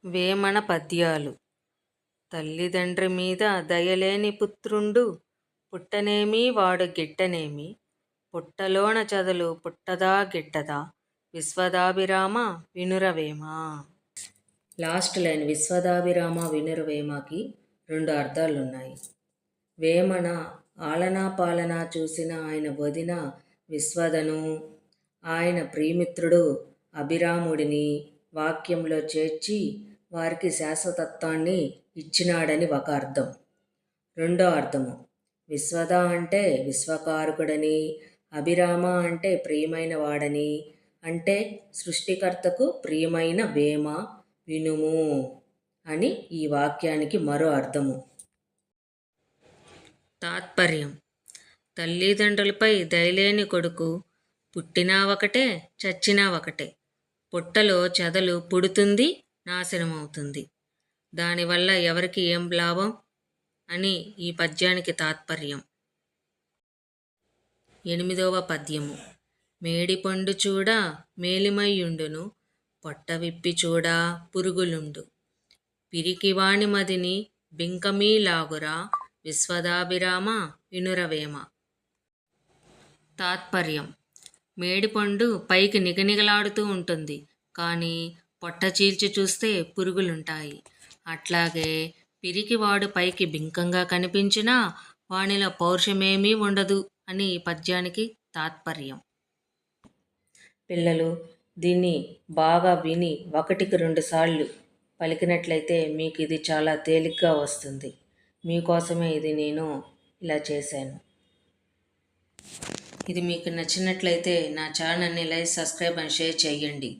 వేమన పద్యాలు. తల్లిదండ్రి మీద దయలేని పుత్రుండు, పుట్టనేమి వాడు గిట్టనేమి, పుట్టలోన చదలు పుట్టదా గిట్టదా, విశ్వదాభిరామ వినురవేమ. లాస్ట్ లైన్ విశ్వదాభిరామ వినురవేమకి 2 అర్థాలున్నాయి. వేమన ఆలనా పాలన చూసిన ఆయన వదిన విశ్వదను, ఆయన ప్రియమిత్రుడు అభిరాముడిని వాక్యంలో చేర్చి వారికి శాశ్వతత్వాన్ని ఇచ్చినాడని ఒక అర్థం. రెండో అర్థము, విశ్వద అంటే విశ్వకారకుడని, అభిరామ అంటే ప్రియమైన వాడని, అంటే సృష్టికర్తకు ప్రియమైన వేమ వినుము అని ఈ వాక్యానికి మరో అర్థము. తాత్పర్యం: తల్లిదండ్రులపై దయలేని కొడుకు పుట్టినా ఒకటే చచ్చినా ఒకటే. పుట్టలో చెదలు పుడుతుంది, నాశనమవుతుంది. దానివల్ల ఎవరికి ఏం లాభం అని ఈ పద్యానికి తాత్పర్యం. 8వ పద్యము. మేడిపండు చూడ మేలిమయ్యుండును, పొట్ట విప్పి చూడా పురుగులుండు, పిరికివాణి మదిని బింకమీలాగురా, విశ్వదాభిరామ వినురవేమ. తాత్పర్యం: మేడిపండు పైకి నిగనిగలాడుతూ ఉంటుంది, కానీ పొట్ట చీల్చి చూస్తే పురుగులుంటాయి. అట్లాగే పిరికివాడు పైకి బింకంగా కనిపించినా వానిలో పౌరుషమేమీ ఉండదు అని ఈ పద్యానికి తాత్పర్యం. పిల్లలు దీన్ని బాగా విని 1కి 2 సార్లు పలికినట్లయితే మీకు ఇది చాలా తేలిగ్గా వస్తుంది. మీకోసమే ఇది నేను ఇలా చేశాను. ఇది మీకు నచ్చినట్లయితే నా ఛానల్ని లైక్, సబ్స్క్రైబ్ అండ్ షేర్ చేయండి.